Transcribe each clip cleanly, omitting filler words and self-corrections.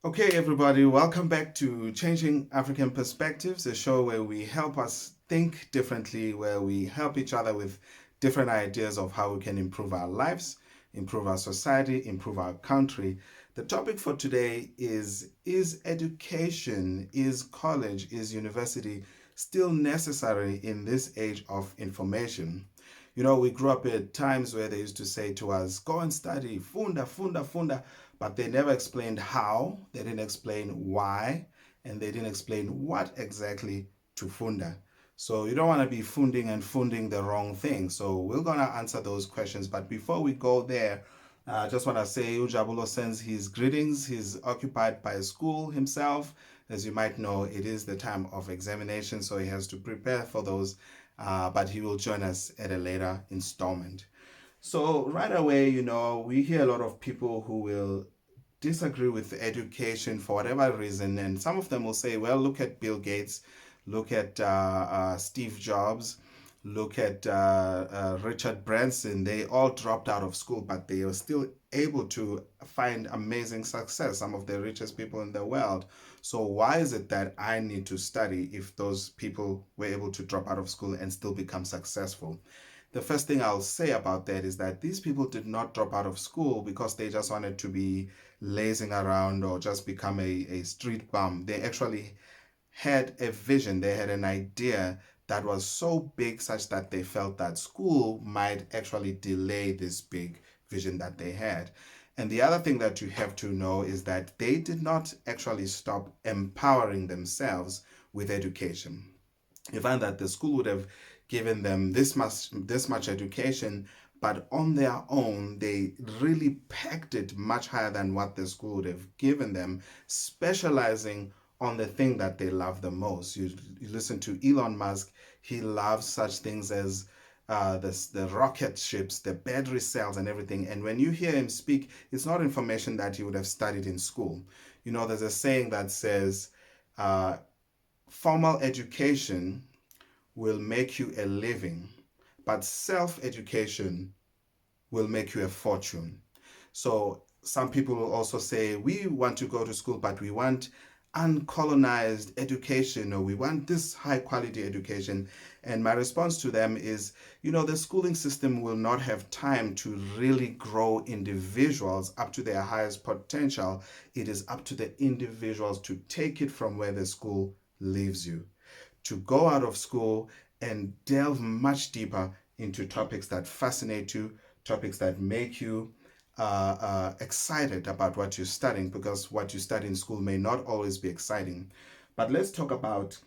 Okay, everybody, welcome back to Changing African Perspectives, a show where we help us think differently, where we help each other with different ideas of how we can improve our lives, improve our society, improve our country. The topic for today is education, is college, is university still necessary in this age of information? We grew up at times where they used to say to us, go and study, funda, funda, funda, but they never explained how, they didn't explain why, and they didn't explain what exactly to funda. So you don't want to be funding and funding the wrong thing. So we're going to answer those questions. But before we go there, I just want to say Ujabulo sends his greetings. He's occupied by school himself. As you might know, it is the time of examination, so he has to prepare for those. But he will join us at a later installment. So right away, we hear a lot of people who will disagree with education for whatever reason, and some of them will say, "Well, look at Bill Gates, look at Steve Jobs, look at Richard Branson. They all dropped out of school, but they were still able to find amazing success. Some of the richest people in the world. So why is it that I need to study if those people were able to drop out of school and still become successful?" The first thing I'll say about that is that these people did not drop out of school because they just wanted to be lazing around or just become a street bum. They actually had a vision, they had an idea that was so big, such that they felt that school might actually delay this big vision that they had. And the other thing that you have to know is that they did not actually stop empowering themselves with education. You find that the school would have given them this much education, but on their own they really packed it much higher than what the school would have given them, specializing on the thing that they love the most. You listen to Elon Musk, he loves such things as the rocket ships, the battery cells, and everything. And when you hear him speak, it's not information that you would have studied in school. There's a saying that says, uh, formal education will make you a living, but self education will make you a fortune. So some people will also say, we want to go to school, but we want uncolonized education, or we want this high quality education. And my response to them is, the schooling system will not have time to really grow individuals up to their highest potential. It is up to the individuals to take it from where the school leaves you, to go out of school and delve much deeper into topics that fascinate you, topics that make you excited about what you're studying, because what you study in school may not always be exciting. But let's talk about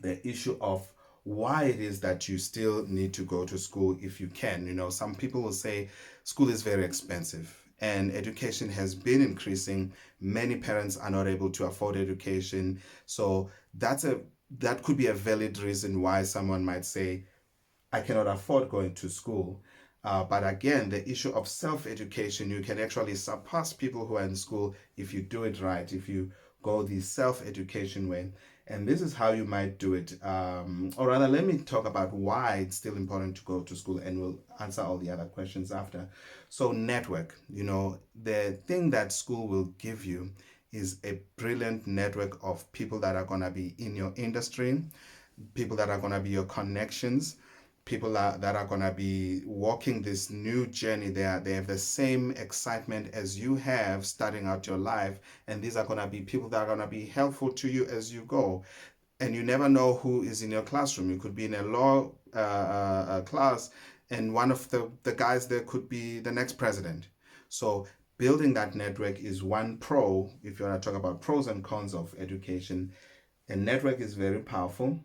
the issue of why it is that you still need to go to school if you can. Some people will say school is very expensive and education has been increasing. Many parents are not able to afford education. So that could be a valid reason why someone might say, I cannot afford going to school. But again, the issue of self education, you can actually surpass people who are in school if you do it right, if you go the self education way. And this is how you might do it. Or rather, let me talk about why it's still important to go to school, and we'll answer all the other questions after. So, network, the thing that school will give you is a brilliant network of people that are going to be in your industry, people that are going to be your connections, people that are going to be walking this new journey. They have the same excitement as you have starting out your life, and these are going to be people that are going to be helpful to you as you go. And you never know who is in your classroom. You could be in a law class, and one of the guys there could be the next president. So building that network is one pro. If you want to talk about pros and cons of education, a network is very powerful.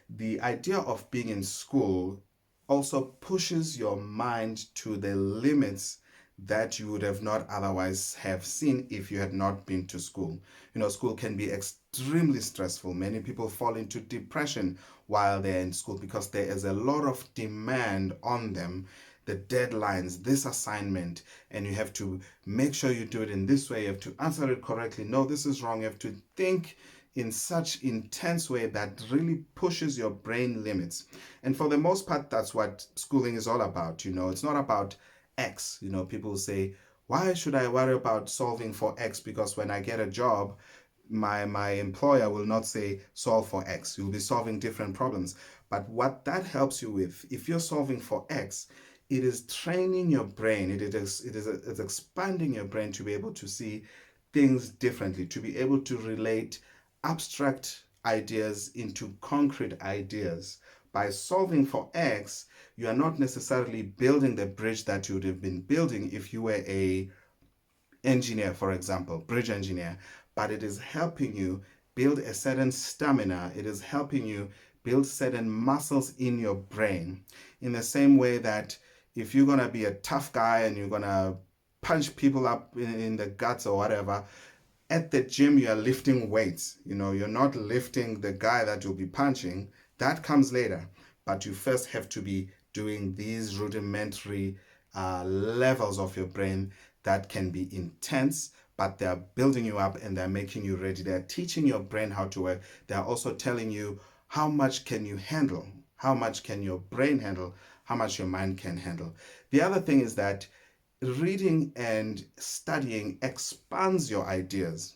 The idea of being in school also pushes your mind to the limits that you would have not otherwise have seen if you had not been to school. School can be extremely stressful. Many people fall into depression while they're in school because there is a lot of demand on them, the deadlines, this assignment, and you have to make sure you do it in this way. You have to answer it correctly. No, this is wrong. You have to think in such intense way that really pushes your brain limits. And for the most part, that's what schooling is all about. It's not about X. People say, Why should I worry about solving for X? Because when I get a job, my employer will not say solve for X. You'll be solving different problems. But what that helps you with, if you're solving for X, it is training your brain. It's expanding your brain to be able to see things differently, to be able to relate abstract ideas into concrete ideas. By solving for X, you are not necessarily building the bridge that you would have been building if you were a engineer, for example, bridge engineer, but it is helping you build a certain stamina. It is helping you build certain muscles in your brain. In the same way that if you're going to be a tough guy and you're going to punch people up in the guts or whatever, at the gym you are lifting weights. You're not lifting the guy that you'll be punching. That comes later. But you first have to be doing these rudimentary levels of your brain that can be intense, but they're building you up and they're making you ready. They're teaching your brain how to work. They're also telling you how much can you handle, how much can your brain handle, how much your mind can handle. The other thing is that reading and studying expands your ideas.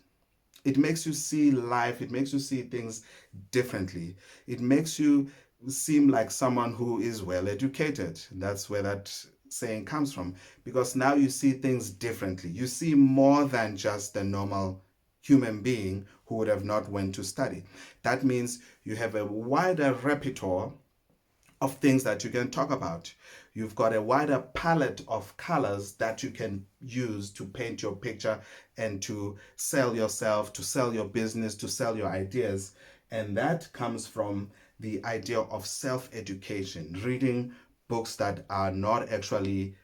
It makes you see life, it makes you see things differently. It makes you seem like someone who is well educated. That's where that saying comes from, because now you see things differently. You see more than just the normal human being who would have not went to study. That means you have a wider repertoire of things that you can talk about. You've got a wider palette of colors that you can use to paint your picture and to sell yourself, to sell your business, to sell your ideas. And that comes from the idea of self education, reading books that are not actually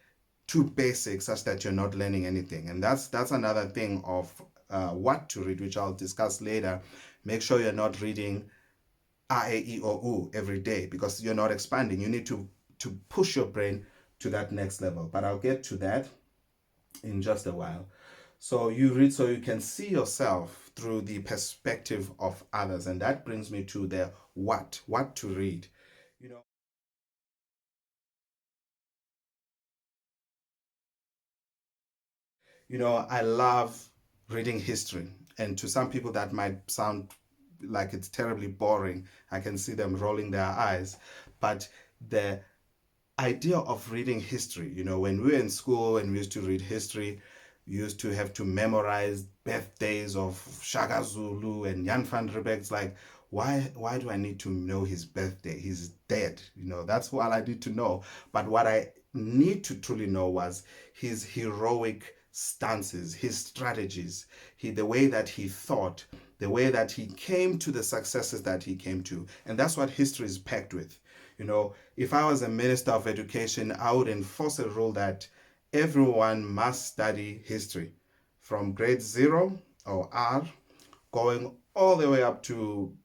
too basic, such that you're not learning anything. And that's another thing of what to read, which I'll discuss later. Make sure you're not reading A, E, or U every day, because you're not expanding. You need to push your brain to that next level. But I'll get to that in just a while. So you read so you can see yourself through the perspective of others. And that brings me to the what to read. You know, I love reading history. And to some people that might sound like it's terribly boring. I can see them rolling their eyes. But the idea of reading history. When we were in school and we used to read history, we used to have to memorize birthdays of Shaka Zulu and Jan van Riebeck. It's like, why do I need to know his birthday? He's dead. That's all I need to know. But what I need to truly know was his heroic stances, his strategies, the way that he thought, the way that he came to the successes that he came to. And that's what history is packed with. If I was a minister of education, I would enforce a rule that everyone must study history from grade 0 or R, going all the way up to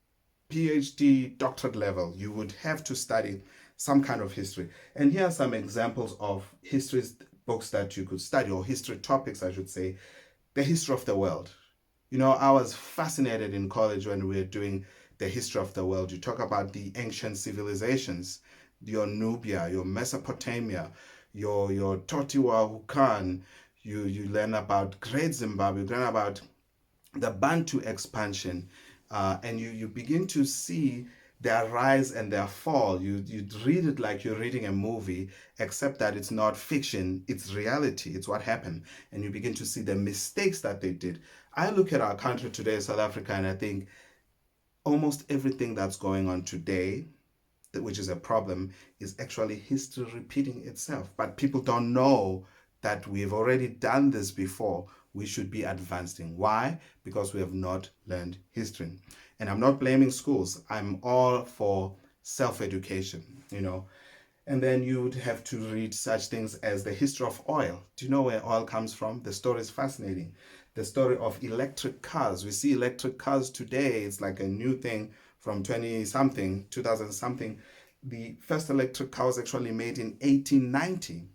PhD doctorate level. You would have to study some kind of history. And here are some examples of history books that you could study, or history topics, I should say. The history of the world. I was fascinated in college when we were doing the history of the world. You talk about the ancient civilizations, your Nubia, your Mesopotamia, your Teotihuacan. You learn about Great Zimbabwe. You learn about the Bantu expansion, and you begin to see their rise and their fall. You read it like you're reading a movie, except that it's not fiction, it's reality, it's what happened. And you begin to see the mistakes that they did. I look at our country today, South Africa, and I think almost everything that's going on today, which is a problem, is actually history repeating itself. But people don't know that we've already done this before. We should be advancing. Why? Because we have not learned history. And I'm not blaming schools. I'm all for self-education. And then you would have to read such things as the history of oil. Do you know where oil comes from? The story is fascinating. The story of electric cars. We see electric cars today. It's like a new thing from 20 something, 2000 something. The first electric car was actually made in 1890.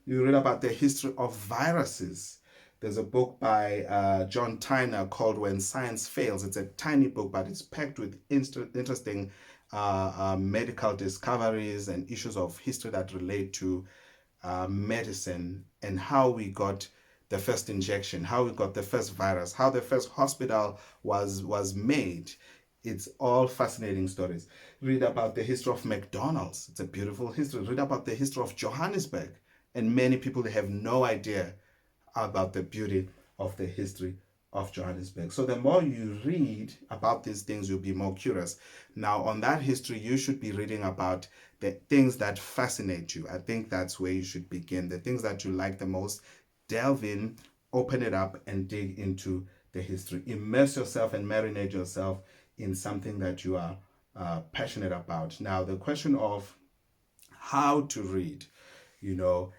You read about the history of viruses. There's a book by John Tyner called When Science Fails. It's a tiny book, but it's packed with interesting medical discoveries and issues of history that relate to medicine and how we got the first injection, how we got the first virus, how the first hospital was made. It's all fascinating stories. Read about the history of McDonald's. It's a beautiful history. Read about the history of Johannesburg. And many people have no idea about the beauty of the history of Johannesburg. So the more you read about these things, you'll be more curious. Now, on that history, you should be reading about the things that fascinate you. I think that's where you should begin. The things that you like the most, delve in, open it up, and dig into the history. Immerse yourself and marinate yourself in something that you are passionate about. Now, the question of how to read, you know,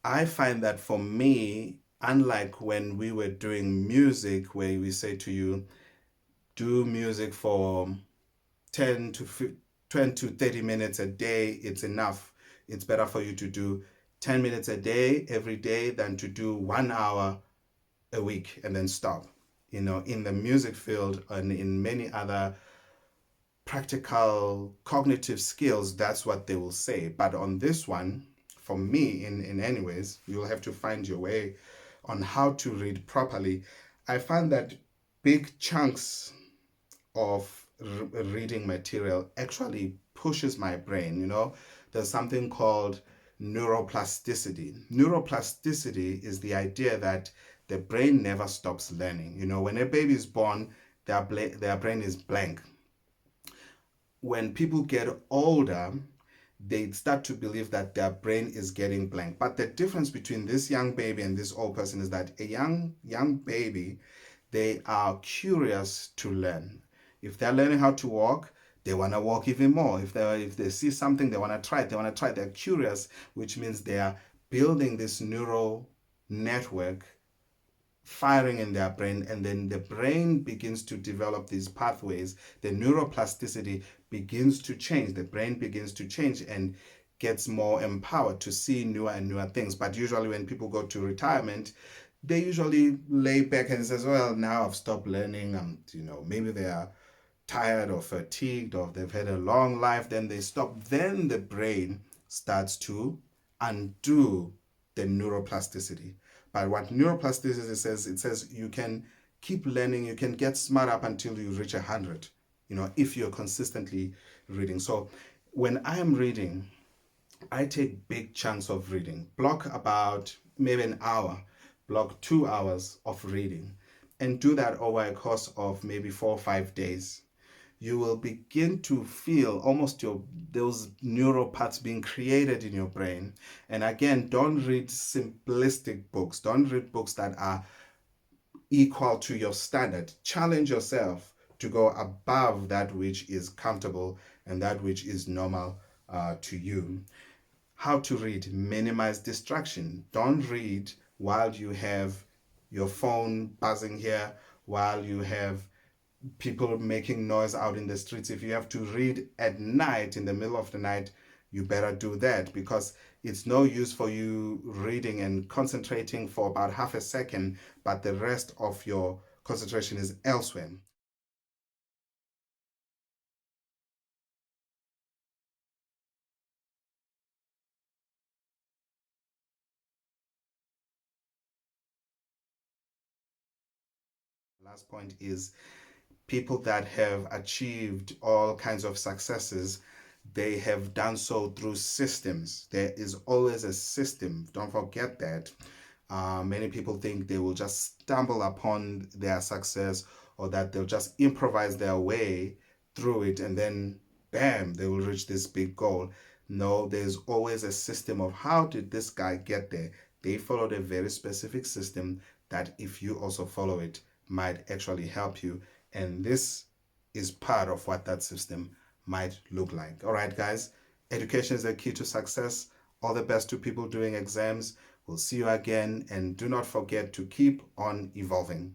I find that for me, unlike when we were doing music, where we say to you, do music for 10 to 15, 20 to 30 minutes a day, it's enough. It's better for you to do 10 minutes a day every day than to do 1 hour a week and then stop. You know, in the music field and in many other practical cognitive skills, that's what they will say. But on this one, for me, in any ways, you'll have to find your way on how to read properly. I find that big chunks of reading material actually pushes my brain. You know, there's something called neuroplasticity. Neuroplasticity is the idea that the brain never stops learning. You know, when a baby is born, their brain is blank. When people get older, they start to believe that their brain is getting blank. But the difference between this young baby and this old person is that a young baby, they are curious to learn. If they're learning how to walk, they want to walk even more. If they see something, they want to try it. They want to try it. They're curious, which means they are building this neural network firing in their brain, and then the brain begins to develop these pathways. The neuroplasticity begins to change. The brain begins to change and gets more empowered to see newer and newer things. But usually when people go to retirement, they usually lay back and says, well, now I've stopped learning. Maybe they are tired or fatigued or they've had a long life, then they stop. Then the brain starts to undo the neuroplasticity. But what neuroplasticity says, it says you can keep learning, you can get smart up until you reach 100, if you're consistently reading. So when I am reading, I take big chunks of reading, block about maybe an hour, block 2 hours of reading, and do that over a course of maybe 4 or 5 days. You will begin to feel almost those neural paths being created in your brain. And again, don't read simplistic books. Don't read books that are equal to your standard. Challenge yourself to go above that which is comfortable and that which is normal to you. How to read: minimize distraction. Don't read while you have your phone buzzing here, while you have people making noise out in the streets. If you have to read at night, in the middle of the night, you better do that, because it's no use for you reading and concentrating for about half a second, but the rest of your concentration is elsewhere. Last point is, people that have achieved all kinds of successes, they have done so through systems. There is always a system. Don't forget that. Many people think they will just stumble upon their success, or that they'll just improvise their way through it and then bam, they will reach this big goal. No, there's always a system of how did this guy get there. They followed a very specific system that, if you also follow it, might actually help you. And this is part of what that system might look like. All right, guys, education is the key to success. All the best to people doing exams. We'll see you again, and do not forget to keep on evolving.